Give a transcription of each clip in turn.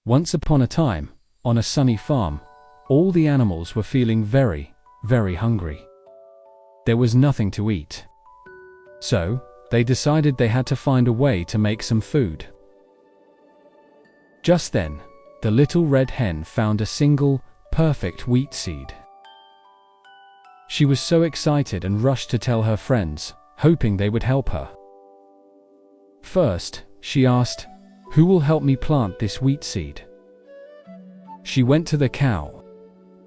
Once upon a time, on a sunny farm, all the animals were feeling very, very hungry. There was nothing to eat. So, they decided they had to find a way to make some food. Just then, the little red hen found a single, perfect wheat seed. She was so excited and rushed to tell her friends, hoping they would help her. First, she asked, "Who will help me plant this wheat seed?" She went to the cow.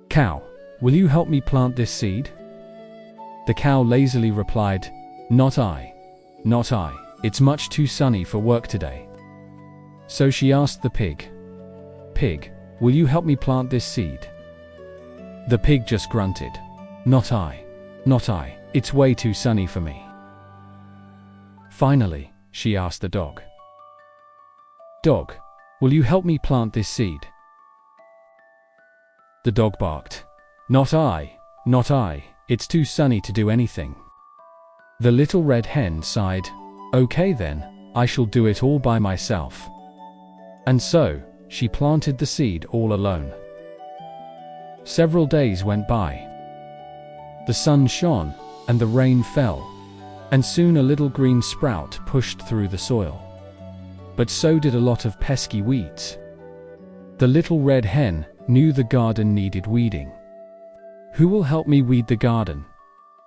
"Cow, will you help me plant this seed?" The cow lazily replied, "Not I. Not I. It's much too sunny for work today." So she asked the pig, "Pig, will you help me plant this seed?" The pig just grunted, "Not I. Not I. It's way too sunny for me." Finally, she asked the dog, "Dog, will you help me plant this seed?" The dog barked, "Not I. Not I. It's too sunny to do anything." The little red hen sighed, "Okay then, I shall do it all by myself." And so, she planted the seed all alone. Several days went by. The sun shone, and the rain fell, and soon a little green sprout pushed through the soil. But so did a lot of pesky weeds. The little red hen knew the garden needed weeding. "Who will help me weed the garden?"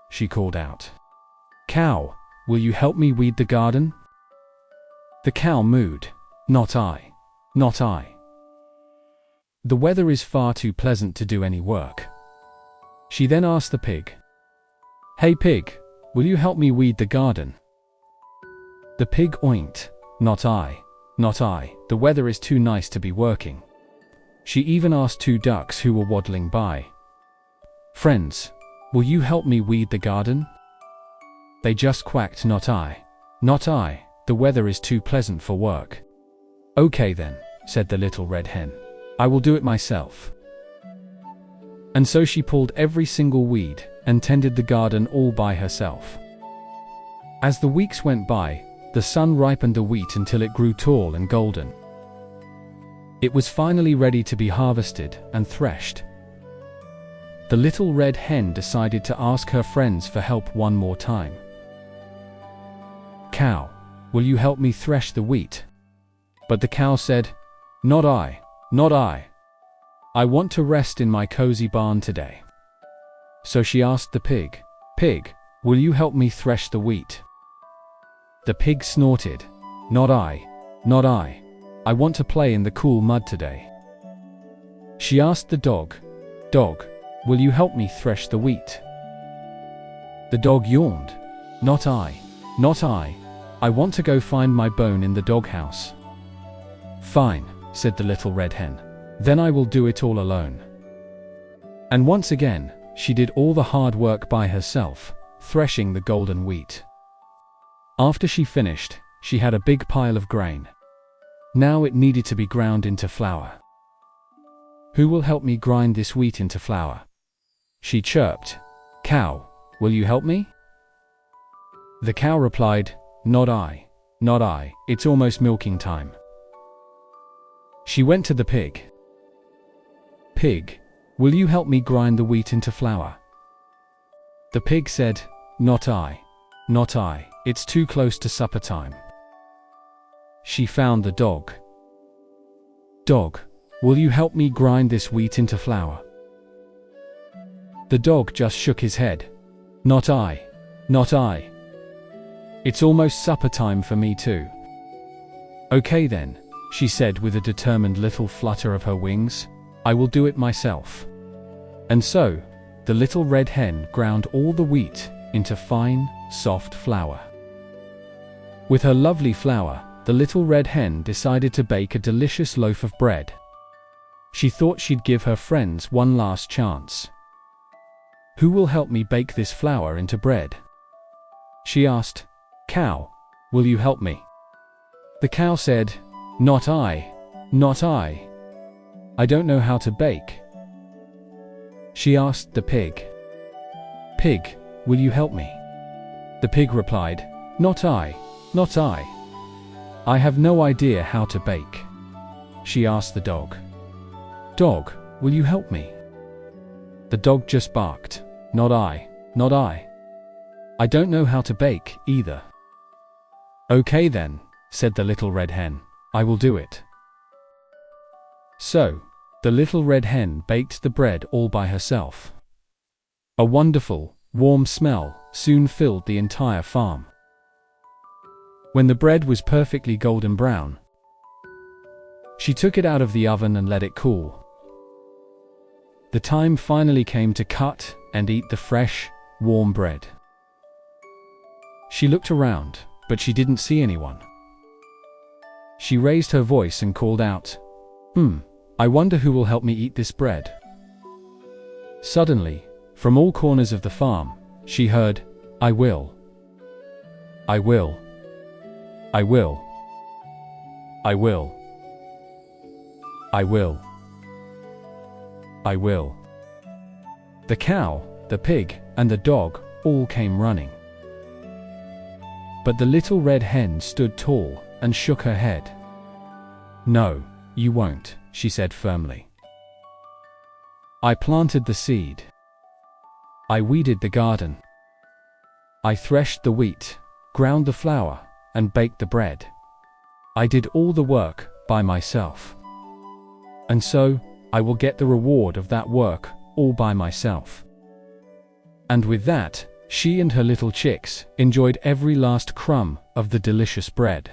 she called out. "Cow, will you help me weed the garden?" The cow mooed, "Not I. Not I. The weather is far too pleasant to do any work." She then asked the pig, "Hey pig, will you help me weed the garden?" The pig oinked, "Not I. Not I. The weather is too nice to be working." She even asked two ducks who were waddling by, "Friends, will you help me weed the garden?" They just quacked, "Not I. Not I. The weather is too pleasant for work." "Okay then," said the little red hen. "I will do it myself." And so she pulled every single weed and tended the garden all by herself. As the weeks went by, the sun ripened the wheat until it grew tall and golden. It was finally ready to be harvested and threshed. The little red hen decided to ask her friends for help one more time. "Cow, will you help me thresh the wheat?" But the cow said, "Not I. Not I. I want to rest in my cozy barn today." So she asked the pig, "Pig, will you help me thresh the wheat?" The pig snorted, "Not I. Not I. I want to play in the cool mud today." She asked the dog, "Dog, will you help me thresh the wheat?" The dog yawned, "Not I. Not I. I want to go find my bone in the doghouse." "Fine," said the little red hen. "Then I will do it all alone." And once again, she did all the hard work by herself, threshing the golden wheat. After she finished, she had a big pile of grain. Now it needed to be ground into flour. "Who will help me grind this wheat into flour?" She chirped, "Cow, will you help me?" The cow replied, "Not I. Not I. It's almost milking time." She went to the pig. "Pig, will you help me grind the wheat into flour?" The pig said, "Not I. Not I. It's too close to supper time." She found the dog. "Dog, will you help me grind this wheat into flour?" The dog just shook his head. "Not I. Not I. It's almost supper time for me too." "Okay then," she said with a determined little flutter of her wings, "I will do it myself." And so, the little red hen ground all the wheat into fine, soft flour. With her lovely flour, the little red hen decided to bake a delicious loaf of bread. She thought she'd give her friends one last chance. "Who will help me bake this flour into bread?" She asked, "Cow, will you help me?" The cow said, "Not I. Not I. I don't know how to bake." She asked the pig, "Pig, will you help me?" The pig replied, "Not I. Not I. I have no idea how to bake." she asked the dog. "Dog, will you help me?" The dog just barked. "Not I, not I. I don't know how to bake, either." "Okay then," said the Little Red Hen, "I will do it." So, the Little Red Hen baked the bread all by herself. A wonderful, warm smell soon filled the entire farm. When the bread was perfectly golden brown, she took it out of the oven and let it cool. The time finally came to cut and eat the fresh, warm bread. She looked around, but she didn't see anyone. She raised her voice and called out, I wonder who will help me eat this bread." Suddenly, from all corners of the farm, she heard, "I will. I will. I will. I will. I will. I will." The cow, the pig, and the dog all came running. But the Little Red Hen stood tall and shook her head. "No, you won't," she said firmly. "I planted the seed. I weeded the garden. I threshed the wheat, ground the flour, and baked the bread. I did all the work by myself. And so, I will get the reward of that work all by myself." And with that, she and her little chicks enjoyed every last crumb of the delicious bread.